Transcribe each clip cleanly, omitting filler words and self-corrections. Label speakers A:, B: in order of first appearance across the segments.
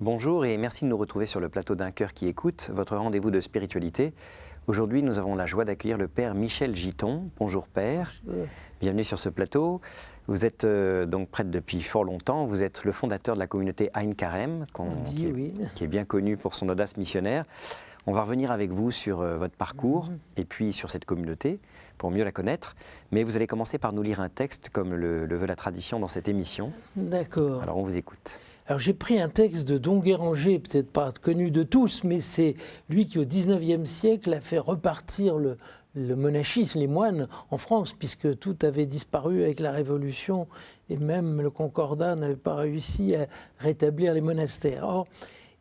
A: Bonjour et merci de nous retrouver sur le plateau d'Un cœur qui écoute, votre rendez-vous de spiritualité. Aujourd'hui, nous avons la joie d'accueillir le Père Michel Giton. Bonjour Père, bienvenue sur ce plateau. Vous êtes donc prêtre depuis fort longtemps, vous êtes le fondateur de la communauté Ein Carême, qui est bien connue pour son audace missionnaire. On va revenir avec vous sur votre parcours et puis sur cette communauté pour mieux la connaître. Mais vous allez commencer par nous lire un texte comme le veut la tradition dans cette émission.
B: D'accord.
A: Alors on vous écoute.
B: Alors j'ai pris un texte de Don Guéranger, peut-être pas connu de tous, mais c'est lui qui au XIXe siècle a fait repartir le monachisme, les moines en France, puisque tout avait disparu avec la Révolution et même le Concordat n'avait pas réussi à rétablir les monastères. Or,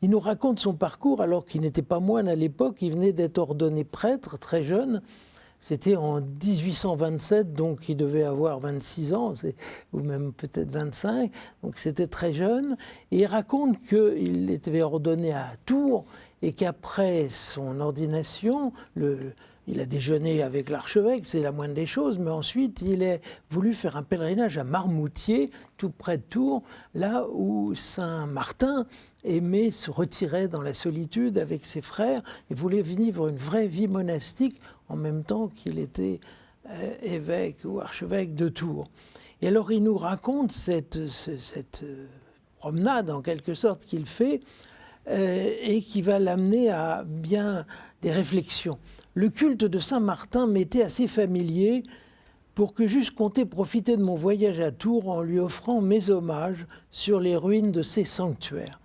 B: il nous raconte son parcours alors qu'il n'était pas moine à l'époque, il venait d'être ordonné prêtre très jeune. C'était en 1827, donc il devait avoir 26 ans, ou même peut-être 25, donc c'était très jeune. Et il raconte qu'il était ordonné à Tours et qu'après son ordination, il a déjeuné avec l'archevêque, c'est la moindre des choses, mais ensuite il a voulu faire un pèlerinage à Marmoutier, tout près de Tours, là où Saint Martin aimait se retirer dans la solitude avec ses frères et voulait vivre une vraie vie monastique en même temps qu'il était évêque ou archevêque de Tours. Et alors il nous raconte cette promenade en quelque sorte qu'il fait et qui va l'amener à bien des réflexions. Le culte de Saint-Martin m'était assez familier pour que j'eusse compté profiter de mon voyage à Tours en lui offrant mes hommages sur les ruines de ces sanctuaires.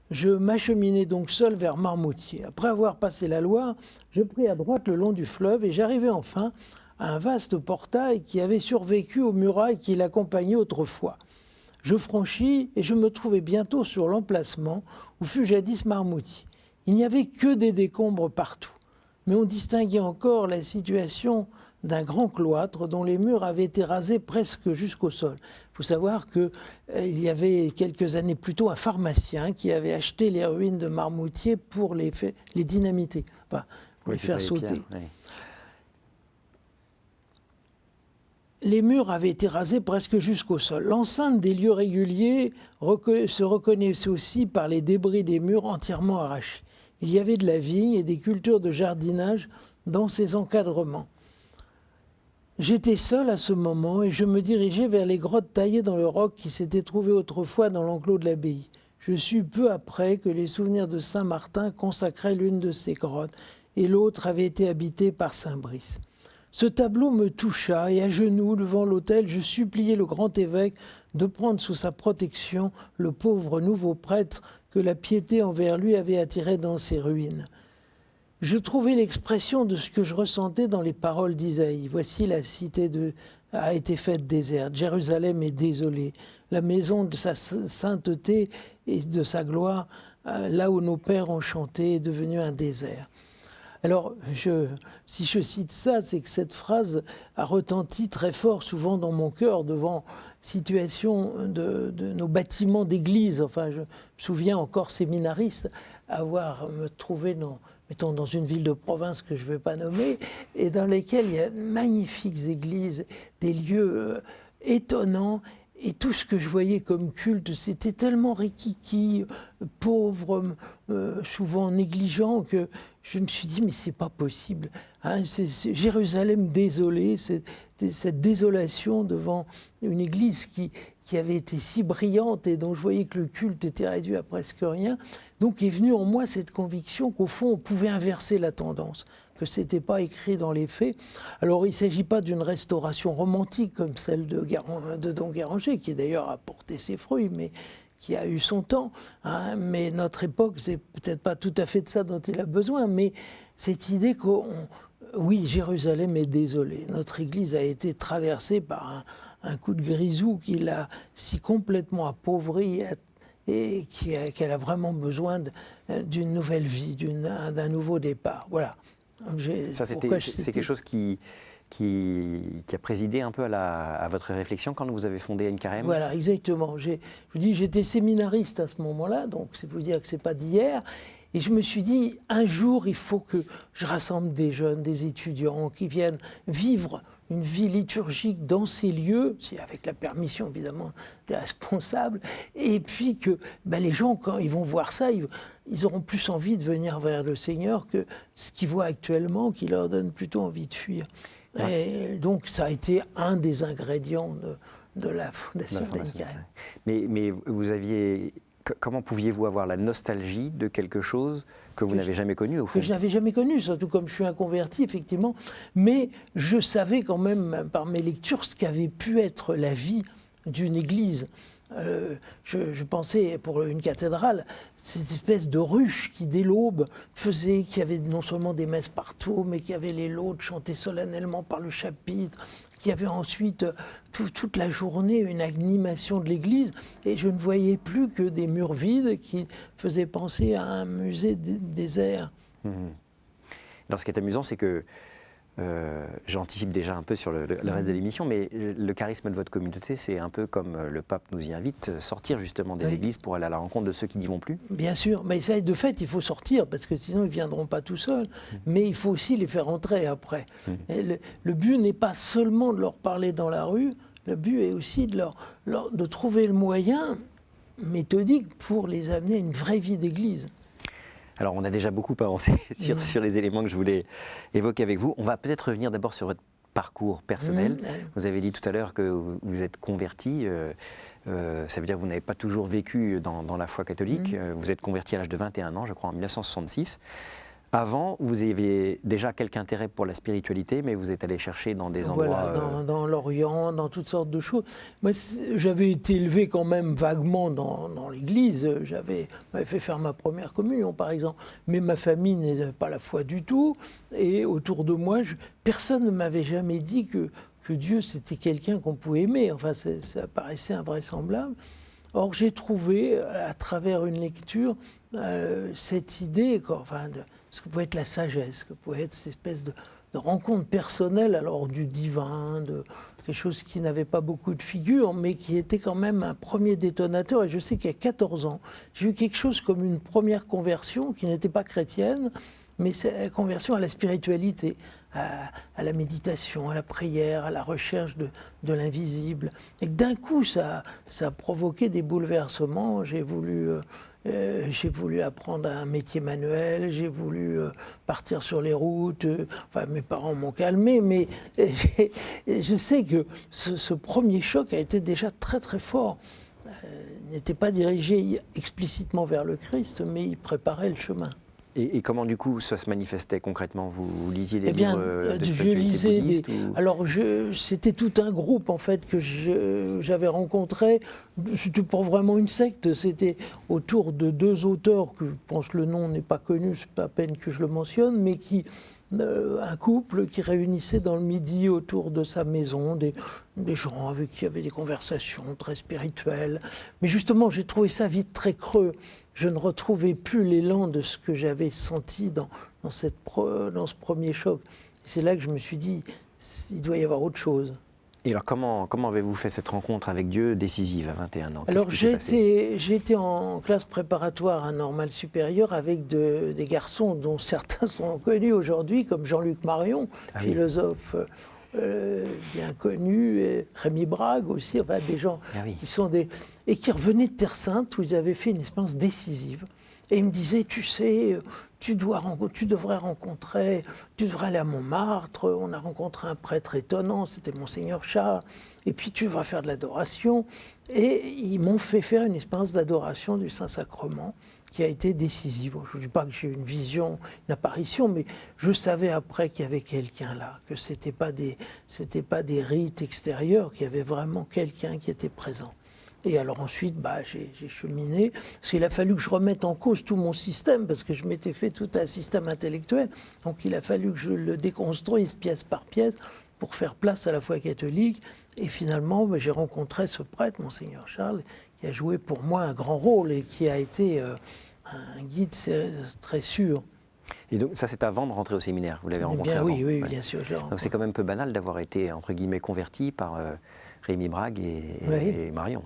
B: Je m'acheminais donc seul vers Marmoutier. Après avoir passé la Loire, je pris à droite le long du fleuve et j'arrivai enfin à un vaste portail qui avait survécu aux murailles qui l'accompagnaient autrefois. Je franchis et je me trouvai bientôt sur l'emplacement où fut jadis Marmoutier. Il n'y avait que des décombres partout, mais on distinguait encore la situation d'un grand cloître dont les murs avaient été rasés presque jusqu'au sol. Il faut savoir qu'il y avait quelques années plus tôt un pharmacien qui avait acheté les ruines de Marmoutier pour les dynamiter, enfin, pour les faire sauter. Oui. Les murs avaient été rasés presque jusqu'au sol. L'enceinte des lieux réguliers se reconnaissait aussi par les débris des murs entièrement arrachés. Il y avait de la vigne et des cultures de jardinage dans ces encadrements. J'étais seul à ce moment et je me dirigeais vers les grottes taillées dans le roc qui s'étaient trouvées autrefois dans l'enclos de l'abbaye. Je sus peu après que les souvenirs de Saint-Martin consacraient l'une de ces grottes et l'autre avait été habitée par Saint-Brice. Ce tableau me toucha et à genoux devant l'autel, je suppliai le grand évêque de prendre sous sa protection le pauvre nouveau prêtre que la piété envers lui avait attiré dans ces ruines. Je trouvais l'expression de ce que je ressentais dans les paroles d'Isaïe. Voici la cité a été faite déserte. Jérusalem est désolée. La maison de sa sainteté et de sa gloire, là où nos pères ont chanté, est devenue un désert. Alors, si je cite ça, c'est que cette phrase a retenti très fort souvent dans mon cœur devant situation de nos bâtiments d'église. Enfin, je me souviens encore séminariste avoir me trouvé dans une ville de province que je ne vais pas nommer, et dans lesquelles il y a de magnifiques églises, des lieux étonnants, et tout ce que je voyais comme culte, c'était tellement rikiki, pauvre, souvent négligent, que je me suis dit, mais c'est pas possible. Hein, c'est Jérusalem désolée, cette désolation devant une église qui avait été si brillante et dont je voyais que le culte était réduit à presque rien. Donc est venue en moi cette conviction qu'au fond, on pouvait inverser la tendance, que ce n'était pas écrit dans les faits. Alors il ne s'agit pas d'une restauration romantique comme celle de Don Guéranger, qui d'ailleurs a porté ses fruits, mais qui a eu son temps. Hein. Mais notre époque, c'est peut-être pas tout à fait de ça dont il a besoin, mais cette idée que, oui, Jérusalem est désolée. Notre Église a été traversée par un coup de grisou qui l'a si complètement appauvrie et qu'elle a vraiment besoin d'une nouvelle vie, d'un nouveau départ. Voilà.
A: Ça, c'est quelque chose qui a présidé un peu à votre réflexion quand vous avez fondé Ein Carême.
B: Voilà, exactement. Je vous dis, j'étais séminariste à ce moment-là, donc c'est vous dire que c'est pas d'hier. Et je me suis dit, un jour, il faut que je rassemble des jeunes, des étudiants qui viennent vivre une vie liturgique dans ces lieux, c'est avec la permission évidemment des responsables, et puis que les gens, quand ils vont voir ça, ils auront plus envie de venir vers le Seigneur que ce qu'ils voient actuellement, qui leur donne plutôt envie de fuir. Ouais. Et donc ça a été un des ingrédients de la Fondation d'Incarnation.
A: Mais vous aviez... Comment pouviez-vous avoir la nostalgie de quelque chose que vous n'avez jamais connu, au fond?
B: Que je n'avais jamais connu, surtout comme je suis un converti, effectivement. Mais je savais quand même, par mes lectures, ce qu'avait pu être la vie d'une église. Je pensais, pour une cathédrale, cette espèce de ruche qui, dès l'aube, faisait qu'il y avait non seulement des messes partout, mais qu'il y avait les laudes chantées solennellement par le chapitre, qu'il y avait ensuite toute la journée une animation de l'église, et je ne voyais plus que des murs vides qui faisaient penser à un musée désert.
A: Alors, ce qui est amusant, c'est que j'anticipe déjà un peu sur le reste de l'émission, mais le charisme de votre communauté, c'est un peu comme le pape nous y invite, sortir justement des églises pour aller à la rencontre de ceux qui n'y vont plus.
B: Bien sûr, mais ça, de fait, il faut sortir, parce que sinon ils ne viendront pas tout seuls, mais il faut aussi les faire entrer après. Et le but n'est pas seulement de leur parler dans la rue, le but est aussi de trouver le moyen méthodique pour les amener à une vraie vie d'église.
A: Alors, on a déjà beaucoup avancé sur les éléments que je voulais évoquer avec vous. On va peut-être revenir d'abord sur votre parcours personnel. Vous avez dit tout à l'heure que vous êtes converti. Ça veut dire que vous n'avez pas toujours vécu dans la foi catholique. Vous êtes converti à l'âge de 21 ans, je crois, en 1966. Avant, vous aviez déjà quelque intérêt pour la spiritualité, mais vous êtes allé chercher dans des endroits...
B: Voilà, dans l'Orient, dans toutes sortes de choses. Moi, j'avais été élevé quand même vaguement dans l'Église. J'avais fait faire ma première communion, par exemple. Mais ma famille n'avait pas la foi du tout. Et autour de moi, personne ne m'avait jamais dit que Dieu, c'était quelqu'un qu'on pouvait aimer. Enfin, ça paraissait invraisemblable. Or, j'ai trouvé, à travers une lecture, cette idée, de ce que pouvait être la sagesse, ce que pouvait être cette espèce de rencontre personnelle, alors du divin, de quelque chose qui n'avait pas beaucoup de figures, mais qui était quand même un premier détonateur. Et je sais qu'à 14 ans, j'ai eu quelque chose comme une première conversion qui n'était pas chrétienne, mais c'est la conversion à la spiritualité, à la méditation, à la prière, à la recherche de l'invisible. Et d'un coup, ça a provoqué des bouleversements. J'ai voulu apprendre un métier manuel, j'ai voulu partir sur les routes. Enfin, mes parents m'ont calmé, mais je sais que ce premier choc a été déjà très très fort. Il n'était pas dirigé explicitement vers le Christ, mais il préparait le chemin.
A: Et comment, du coup, ça se manifestait concrètement? Vous lisiez des livres de spiritualité bouddhiste
B: Alors, c'était tout un groupe, en fait, que j'avais rencontré. C'était pas vraiment une secte, c'était autour de deux auteurs, que je pense le nom n'est pas connu, c'est pas à peine que je le mentionne, mais un couple qui réunissait dans le midi autour de sa maison des gens avec qui il y avait des conversations très spirituelles. Mais justement, j'ai trouvé ça vite très creux. Je ne retrouvais plus l'élan de ce que j'avais senti dans ce premier choc. C'est là que je me suis dit, il doit y avoir autre chose.
A: Et alors, comment avez-vous fait cette rencontre avec Dieu décisive à 21 ans?
B: Alors, j'ai été en classe préparatoire à Normale Supérieure avec des garçons dont certains sont connus aujourd'hui, comme Jean-Luc Marion, philosophe bien connu, et Rémi Brague aussi, enfin des gens qui sont et qui revenaient de Terre Sainte où ils avaient fait une expérience décisive. Et ils me disaient, tu sais, tu devrais aller à Montmartre, on a rencontré un prêtre étonnant, c'était Monseigneur Charles, et puis tu vas faire de l'adoration. Et ils m'ont fait faire une expérience d'adoration du Saint-Sacrement qui a été décisive. Je ne dis pas que j'ai eu une vision, une apparition, mais je savais après qu'il y avait quelqu'un là, que ce n'était pas des rites extérieurs, qu'il y avait vraiment quelqu'un qui était présent. Et alors ensuite, j'ai cheminé, parce qu'il a fallu que je remette en cause tout mon système, parce que je m'étais fait tout un système intellectuel, donc il a fallu que je le déconstruise pièce par pièce pour faire place à la foi catholique. Et finalement, j'ai rencontré ce prêtre, Monseigneur Charles, qui a joué pour moi un grand rôle et qui a été un guide très sûr.
A: Et donc ça, c'est avant de rentrer au séminaire, vous l'avez rencontré avant?
B: Oui, bien sûr, je l'ai rencontré.
A: Donc c'est quand même peu banal d'avoir été, entre guillemets, converti par Rémi Brague et Marion.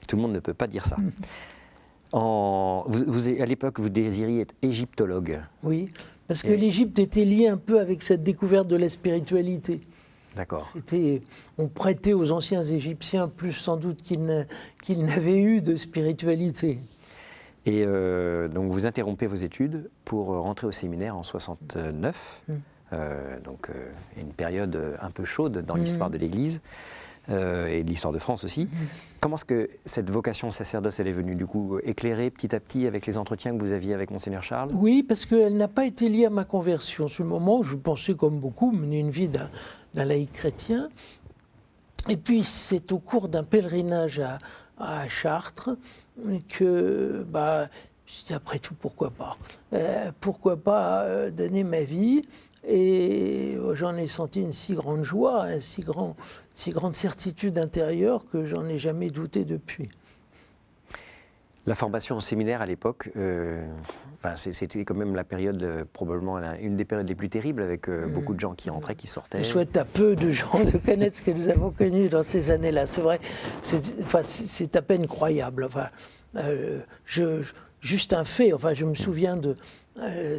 A: Tout le monde ne peut pas dire ça. À l'époque, vous désiriez être égyptologue.
B: Oui, parce que l'Égypte était liée un peu avec cette découverte de la spiritualité.
A: D'accord.
B: On prêtait aux anciens Égyptiens plus sans doute qu'ils n'avaient eu de spiritualité.
A: Et donc vous interrompez vos études pour rentrer au séminaire en 69, donc une période un peu chaude dans l'histoire de l'Église et de l'histoire de France aussi. Comment est-ce que cette vocation sacerdoce elle est venue du coup éclairée petit à petit avec les entretiens que vous aviez avec Monseigneur Charles?
B: Oui, parce qu'elle n'a pas été liée à ma conversion. Sur le moment, je pensais comme beaucoup mener une vie d'un laïc chrétien. Et puis c'est au cours d'un pèlerinage à Chartres que, je dis après tout, pourquoi pas donner ma vie. Et j'en ai senti une si grande joie, si grande certitude intérieure que j'en ai jamais douté depuis.
A: La formation en séminaire à l'époque, c'était quand même la période, probablement une des périodes les plus terribles, avec beaucoup de gens qui entraient, qui sortaient.
B: Je souhaite à peu de gens de connaître ce que nous avons connu dans ces années-là. C'est vrai, c'est à peine croyable. Juste un fait, je me souviens de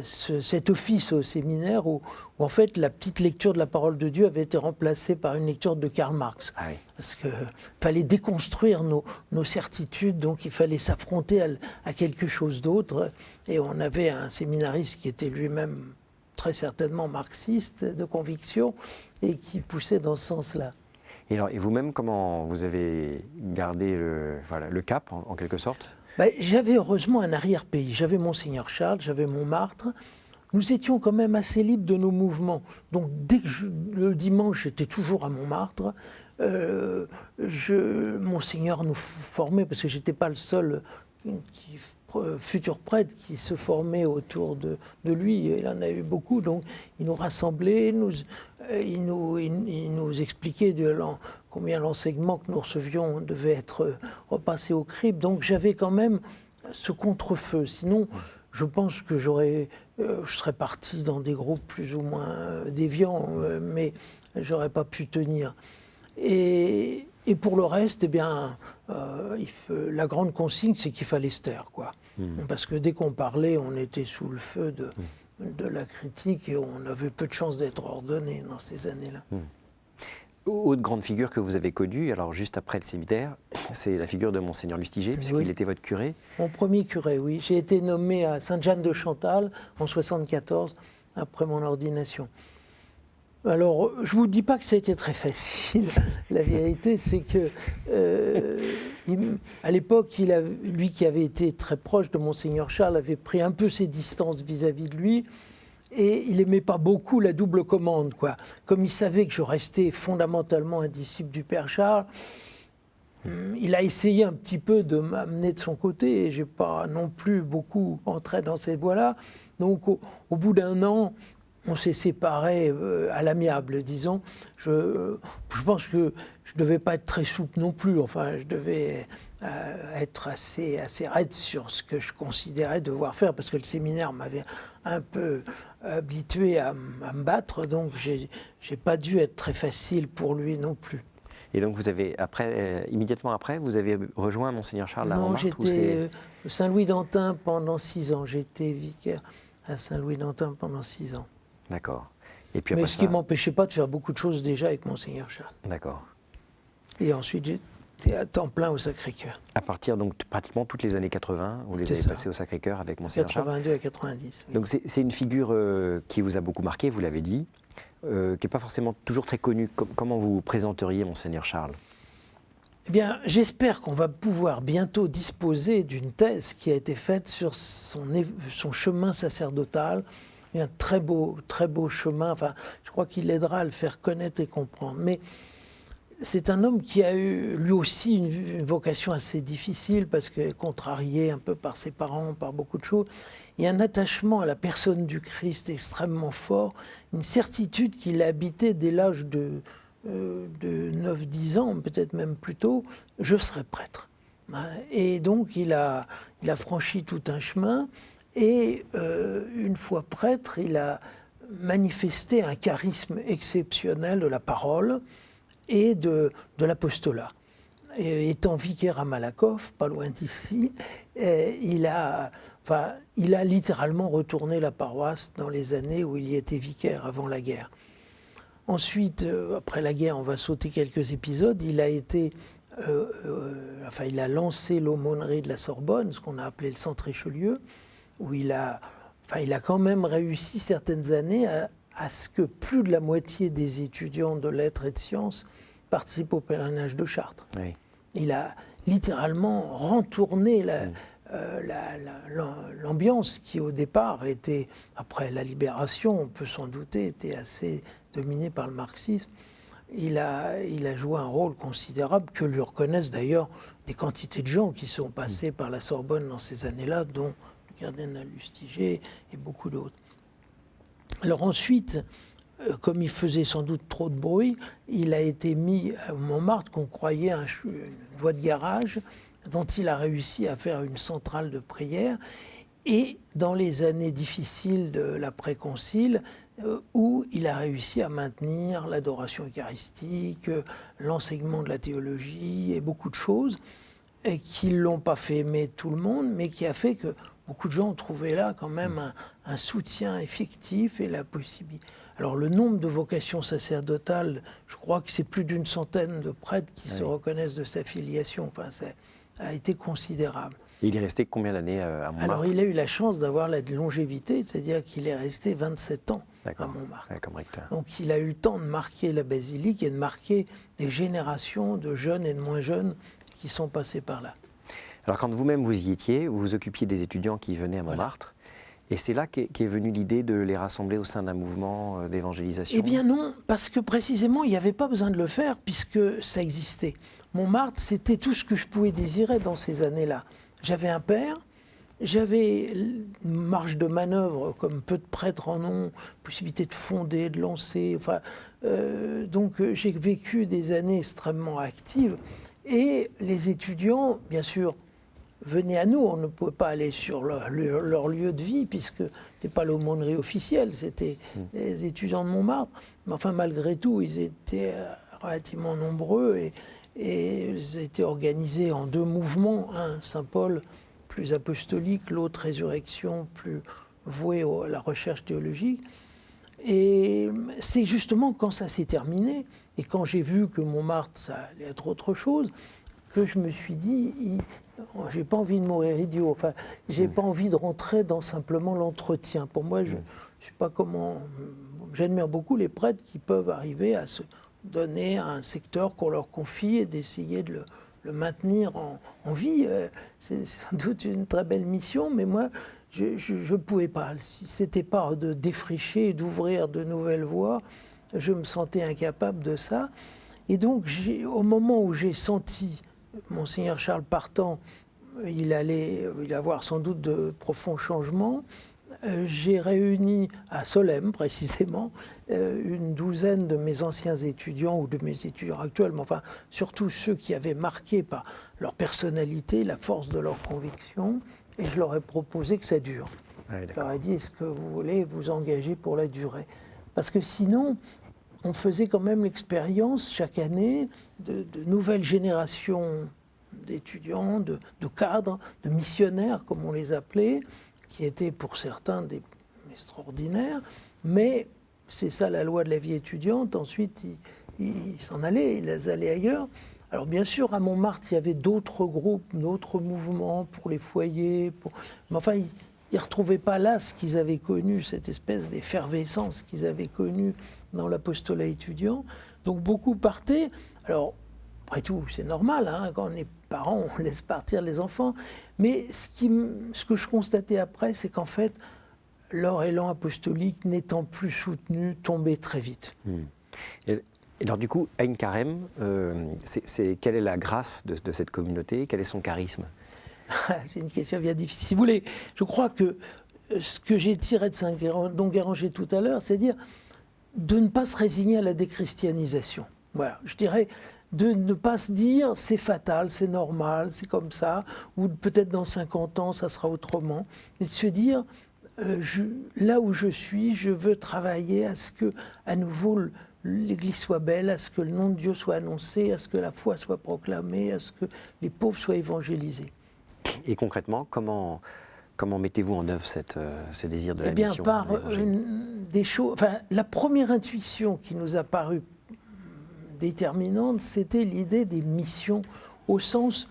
B: cet office au séminaire où en fait la petite lecture de la parole de Dieu avait été remplacée par une lecture de Karl Marx.
A: Ah oui.
B: Parce qu'il fallait déconstruire nos certitudes, donc il fallait s'affronter à quelque chose d'autre. Et on avait un séminariste qui était lui-même très certainement marxiste de conviction et qui poussait dans ce sens-là.
A: Et vous-même, comment vous avez gardé le cap en quelque sorte?
B: J'avais heureusement un arrière-pays. J'avais Monseigneur Charles, j'avais Montmartre. Nous étions quand même assez libres de nos mouvements. Donc dès que le dimanche, j'étais toujours à Montmartre. Monseigneur nous formait, parce que je n'étais pas le seul futur prêtre qui se formait autour de lui. Il en a eu beaucoup. Donc il nous rassemblait, il nous expliquait combien l'enseignement que nous recevions devait être repassé au crible. Donc j'avais quand même ce contre-feu. Sinon, je pense que je serais parti dans des groupes plus ou moins déviants, mais je n'aurais pas pu tenir. Et pour le reste, la grande consigne, c'est qu'il fallait se taire, quoi. Parce que dès qu'on parlait, on était sous le feu de la critique et on avait peu de chances d'être ordonné dans ces années-là.
A: Autre grande figure que vous avez connue, alors juste après le séminaire, c'est la figure de Monseigneur Lustiger, puisqu'il était votre curé.
B: Mon premier curé, oui. J'ai été nommé à Sainte-Jeanne-de-Chantal en 1974, après mon ordination. Alors, je ne vous dis pas que ça a été très facile. La vérité, c'est que, à l'époque, lui qui avait été très proche de Monseigneur Charles, avait pris un peu ses distances vis-à-vis de lui. Et il n'aimait pas beaucoup la double commande, quoi. Comme il savait que je restais fondamentalement un disciple du Père Charles, il a essayé un petit peu de m'amener de son côté. Et je n'ai pas non plus beaucoup entré dans cette voie-là. Donc, au bout d'un an, on s'est séparés à l'amiable, disons. Je pense que je ne devais pas être très souple non plus. Enfin, je devais être assez raide sur ce que je considérais devoir faire, parce que le séminaire m'avait un peu habitué à me battre, donc j'ai pas dû être très facile pour lui non plus.
A: Et donc vous avez, immédiatement après, vous avez rejoint Monseigneur Charles à Montmartre?
B: Non, j'étais Saint-Louis-d'Antin pendant 6 ans. J'ai été vicaire à Saint-Louis-d'Antin pendant 6 ans.
A: D'accord. Et puis
B: mais ce qui ne m'empêchait pas de faire beaucoup de choses déjà avec Monseigneur Charles.
A: D'accord.
B: Et ensuite, j'étais à temps plein au Sacré-Cœur.
A: À partir donc pratiquement toutes les années 80, vous les avez passées au Sacré-Cœur avec Monseigneur Charles.
B: 82 à 90. Oui.
A: Donc c'est une figure qui vous a beaucoup marqué, vous l'avez dit, qui n'est pas forcément toujours très connue. Comment vous présenteriez Monseigneur Charles?
B: Eh bien, j'espère qu'on va pouvoir bientôt disposer d'une thèse qui a été faite sur son chemin sacerdotal. Un très beau chemin. Enfin, je crois qu'il aidera à le faire connaître et comprendre. Mais c'est un homme qui a eu, lui aussi, une vocation assez difficile, parce que contrarié un peu par ses parents, par beaucoup de choses. Il y a un attachement à la personne du Christ extrêmement fort, une certitude qu'il a habité dès l'âge de 9-10 ans, peut-être même plus tôt, je serai prêtre. Et donc, il a franchi tout un chemin. Et une fois prêtre, il a manifesté un charisme exceptionnel de la parole et de l'apostolat. Étant vicaire à Malakoff, pas loin d'ici, il a littéralement retourné la paroisse dans les années où il y était vicaire, avant la guerre. Ensuite, après la guerre, on va sauter quelques épisodes, il a été... il a lancé l'aumônerie de la Sorbonne, ce qu'on a appelé le Centre Richelieu, où il a quand même réussi certaines années à ce que plus de la moitié des étudiants de lettres et de sciences participent au pèlerinage de Chartres.
A: Oui.
B: Il a littéralement rentourné l'ambiance qui au départ était, après la libération, on peut s'en douter, était assez dominée par le marxisme. Il a joué un rôle considérable que lui reconnaissent d'ailleurs des quantités de gens qui sont passés par la Sorbonne dans ces années-là, dont le cardinal Lustiger et beaucoup d'autres. Alors ensuite, comme il faisait sans doute trop de bruit, il a été mis à Montmartre, qu'on croyait une voie de garage, dont il a réussi à faire une centrale de prière. Et dans les années difficiles de l'après-concile, où il a réussi à maintenir l'adoration eucharistique, l'enseignement de la théologie et beaucoup de choses, et qui ne l'ont pas fait aimer tout le monde, mais qui a fait que beaucoup de gens ont trouvé là quand même un soutien effectif et la possibilité. Alors le nombre de vocations sacerdotales, je crois que c'est plus d'une centaine de prêtres qui se reconnaissent de sa filiation. Enfin, ça a été considérable.
A: Et il est resté combien d'années à Montmartre?
B: Alors il a eu la chance d'avoir la longévité, c'est-à-dire qu'il est resté 27 ans à Montmartre.
A: Comme recteur.
B: Donc il a eu le temps de marquer la basilique et de marquer des générations de jeunes et de moins jeunes qui sont passés par là.
A: Alors quand vous-même vous y étiez, vous vous occupiez des étudiants qui venaient à Montmartre. Voilà. Et c'est là qu'est venue l'idée de les rassembler au sein d'un mouvement d'évangélisation?
B: Eh bien non, parce que précisément, il n'y avait pas besoin de le faire puisque ça existait. Montmartre, c'était tout ce que je pouvais désirer dans ces années-là. J'avais un père, j'avais une marge de manœuvre, comme peu de prêtres en ont, possibilité de fonder, de lancer. Donc j'ai vécu des années extrêmement actives. Et les étudiants, bien sûr, venaient à nous. On ne pouvait pas aller sur leur lieu de vie, puisque ce n'était pas l'aumônerie officielle, c'était les étudiants de Montmartre. Mais enfin, malgré tout, ils étaient relativement nombreux et ils étaient organisés en deux mouvements. Un, Saint-Paul, plus apostolique, l'autre, Résurrection, plus voué à la recherche théologique. Et c'est justement quand ça s'est terminé, et quand j'ai vu que Montmartre, ça allait être autre chose, que je me suis dit, j'ai pas envie de mourir idiot. Enfin, j'ai pas envie de rentrer dans simplement l'entretien. Pour moi, je sais pas comment. J'admire beaucoup les prêtres qui peuvent arriver à se donner à un secteur qu'on leur confie et d'essayer de le maintenir en vie. C'est sans doute une très belle mission, mais moi, je ne pouvais pas. Si c'était pas de défricher, d'ouvrir de nouvelles voies, je me sentais incapable de ça. Et donc, au moment où j'ai senti Monseigneur Charles partant, il allait y avoir sans doute de profonds changements, j'ai réuni à Solesmes précisément une douzaine de mes anciens étudiants ou de mes étudiants actuels, mais enfin surtout ceux qui avaient marqué par leur personnalité, la force de leur conviction, et je leur ai proposé que ça dure. Ouais, je leur ai dit, est-ce que vous voulez vous engager pour la durée? Parce que sinon, on faisait quand même l'expérience chaque année de nouvelles générations d'étudiants, de cadres, de missionnaires, comme on les appelait, qui étaient pour certains des extraordinaires, mais c'est ça la loi de la vie étudiante. Ensuite, ils s'en allaient, ils allaient ailleurs. Alors bien sûr, à Montmartre, il y avait d'autres groupes, d'autres mouvements pour les foyers, mais enfin, ils ne retrouvaient pas là ce qu'ils avaient connu, cette espèce d'effervescence qu'ils avaient connue dans l'apostolat étudiant. Donc beaucoup partaient. Alors, après tout, c'est normal, hein, quand on est parents, on laisse partir les enfants. Mais ce que je constatais après, c'est qu'en fait, leur élan apostolique n'étant plus soutenu, tombait très vite.
A: Et alors du coup, Ein Carême, quelle est la grâce de cette communauté? Quel est son charisme?
B: C'est une question bien difficile. Si vous voulez, je crois que ce que j'ai tiré de Saint-Don Guéranger tout à l'heure, c'est dire de ne pas se résigner à la déchristianisation. Voilà, je dirais de ne pas se dire c'est fatal, c'est normal, c'est comme ça, ou peut-être dans 50 ans ça sera autrement, et de se dire là où je suis, je veux travailler à ce que à nouveau l'Église soit belle, à ce que le nom de Dieu soit annoncé, à ce que la foi soit proclamée, à ce que les pauvres soient évangélisés.
A: Et concrètement, comment Comment mettez-vous en œuvre ce désir de la
B: Eh bien,
A: mission?
B: par des choses. Enfin, la première intuition qui nous a paru déterminante, c'était l'idée des missions au sens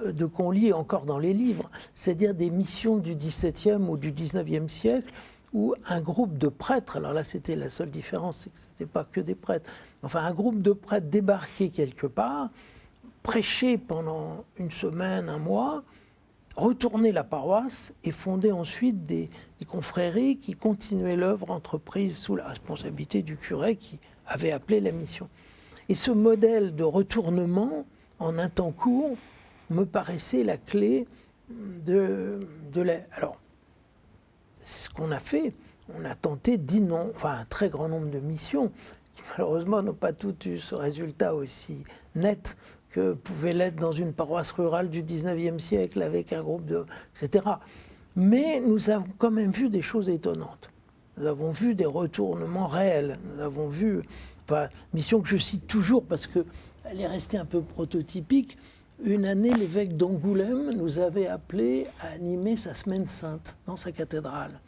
B: de qu'on lit encore dans les livres, c'est-à-dire des missions du XVIIe ou du XIXe siècle, où un groupe de prêtres, alors là c'était la seule différence, c'est que ce n'était pas que des prêtres, enfin un groupe de prêtres débarquait quelque part, prêchait pendant une semaine, un mois, retourner la paroisse et fonder ensuite des confréries qui continuaient l'œuvre entreprise sous la responsabilité du curé qui avait appelé la mission. Et ce modèle de retournement en un temps court me paraissait la clé de la... Alors, c'est ce qu'on a fait. On a tenté un très grand nombre de missions qui malheureusement n'ont pas toutes eu ce résultat aussi net que pouvait l'être dans une paroisse rurale du 19e siècle avec un groupe de... etc. Mais nous avons quand même vu des choses étonnantes. Nous avons vu des retournements réels. Nous avons vu... Enfin, mission que je cite toujours parce qu'elle est restée un peu prototypique. Une année, l'évêque d'Angoulême nous avait appelés à animer sa semaine sainte dans sa cathédrale.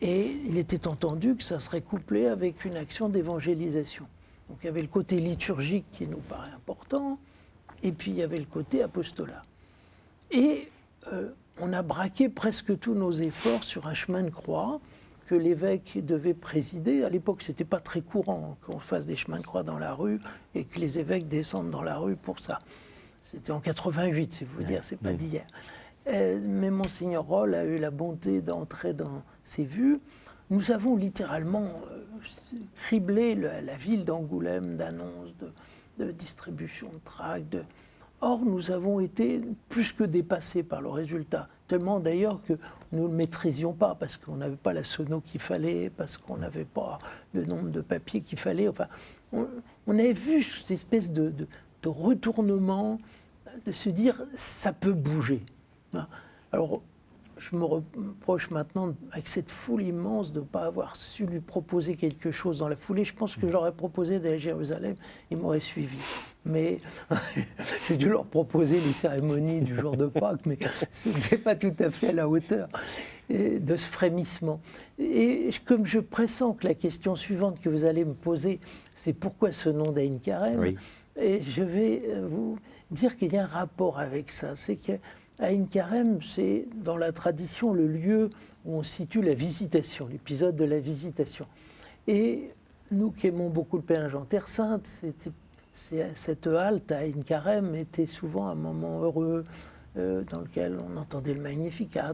B: Et il était entendu que ça serait couplé avec une action d'évangélisation. Donc il y avait le côté liturgique qui nous paraît important, et puis il y avait le côté apostolat. Et on a braqué presque tous nos efforts sur un chemin de croix que l'évêque devait présider. À l'époque, ce n'était pas très courant qu'on fasse des chemins de croix dans la rue et que les évêques descendent dans la rue pour ça. C'était en 88, c'est vous dire, c'est pas d'hier. Mais Monseigneur Roll a eu la bonté d'entrer dans ses vues. Nous avons littéralement criblé la ville d'Angoulême d'annonces, de distribution de tracts. Or, nous avons été plus que dépassés par le résultat. Tellement d'ailleurs que nous ne le maîtrisions pas, parce qu'on n'avait pas la sono qu'il fallait, parce qu'on n'avait pas le nombre de papiers qu'il fallait. Enfin, on avait vu cette espèce de retournement, de se dire ça peut bouger. Alors, je me reproche maintenant, avec cette foule immense, de ne pas avoir su lui proposer quelque chose dans la foulée. Je pense que j'aurais proposé d'aller à Jérusalem, ils m'auraient suivi. Mais j'ai dû leur proposer les cérémonies du jour de Pâques, mais ce n'était pas tout à fait à la hauteur de ce frémissement. Et comme je pressens que la question suivante que vous allez me poser, c'est pourquoi ce nom d'Aïn Carême, oui. Et je vais vous dire qu'il y a un rapport avec ça. C'est qu'Aïn Carême, c'est dans la tradition le lieu où on situe la visitation, l'épisode de la visitation. Et nous qui aimons beaucoup le pèlerinage en Terre Sainte, cette halte à Aïn Carême était souvent un moment heureux dans lequel on entendait le Magnificat.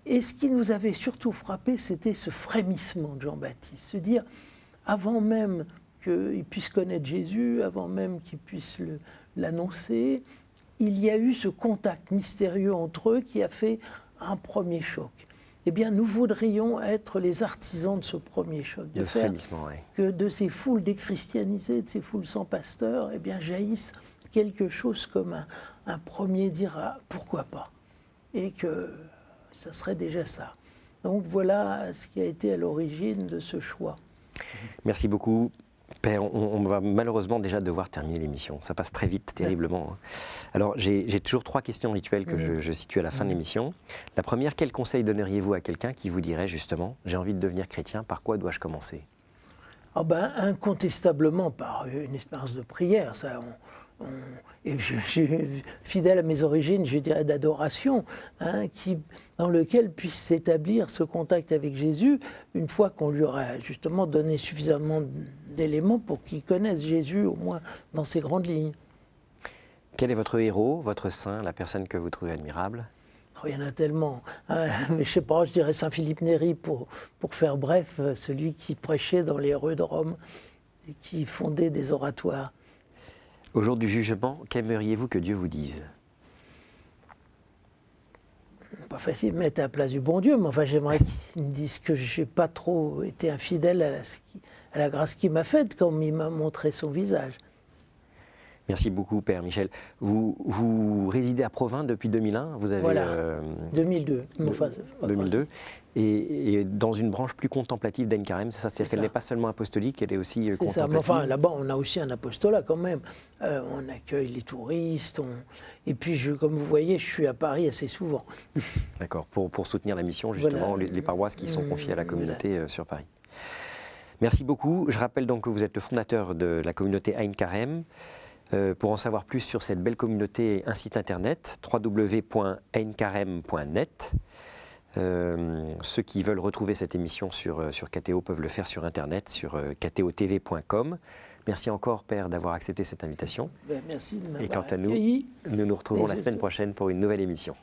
B: Et ce qui nous avait surtout frappé, c'était ce frémissement de Jean-Baptiste, se dire, avant même qu'il puisse connaître Jésus, avant même qu'il puisse l'annoncer, il y a eu ce contact mystérieux entre eux qui a fait un premier choc. Eh bien, nous voudrions être les artisans de ce premier choc, de faire que de ces foules déchristianisées, de ces foules sans pasteur, eh bien, jaillisse quelque chose comme un premier dire ah, pourquoi pas, et que ça serait déjà ça. Donc voilà ce qui a été à l'origine de ce choix.
A: Merci beaucoup. Père, on va malheureusement déjà devoir terminer l'émission. Ça passe très vite, terriblement. Alors, j'ai toujours 3 questions rituelles que je situe à la fin de l'émission. La première, quel conseil donneriez-vous à quelqu'un qui vous dirait justement « j'ai envie de devenir chrétien, par quoi dois-je commencer »
B: Incontestablement par une expérience de prière. Ça, et je suis fidèle à mes origines, je dirais, d'adoration, dans lequel puisse s'établir ce contact avec Jésus une fois qu'on lui aura justement donné suffisamment d'éléments pour qu'il connaisse Jésus, au moins dans ses grandes lignes.
A: Quel est votre héros, votre saint, la personne que vous trouvez admirable ?
B: Il y en a tellement. Mais je ne sais pas, je dirais Saint Philippe Néri pour faire bref, celui qui prêchait dans les rues de Rome et qui fondait des oratoires.
A: Au jour du jugement, qu'aimeriez-vous que Dieu vous dise ?
B: Pas facile de mettre à la place du bon Dieu, mais enfin j'aimerais qu'il me dise que je n'ai pas trop été infidèle à la grâce qu'il m'a faite quand il m'a montré son visage.
A: Merci beaucoup, Père Michel. Vous résidez à Provins depuis 2001, vous avez...
B: Voilà, 2002. Enfin,
A: 2002. Et dans une branche plus contemplative d'Ain-Carême, c'est ça? C'est-à-dire qu'elle n'est pas seulement apostolique, elle est aussi contemplative.
B: C'est ça, mais enfin, là-bas, on a aussi un apostolat quand même. On accueille les touristes, et puis, comme vous voyez, je suis à Paris assez souvent.
A: D'accord, pour soutenir la mission, justement,
B: Voilà.
A: les paroisses qui sont confiées à la communauté sur Paris. Merci beaucoup. Je rappelle donc que vous êtes le fondateur de la communauté Ain-Carême. Pour en savoir plus sur cette belle communauté, un site internet, www.aincareme.net. Ceux qui veulent retrouver cette émission sur KTO peuvent le faire sur internet, sur ktotv.com. Merci encore, Père, d'avoir accepté cette invitation.
B: Merci de m'avoir
A: Et quant à nous,
B: accueilli.
A: nous nous retrouvons la semaine prochaine pour une nouvelle émission.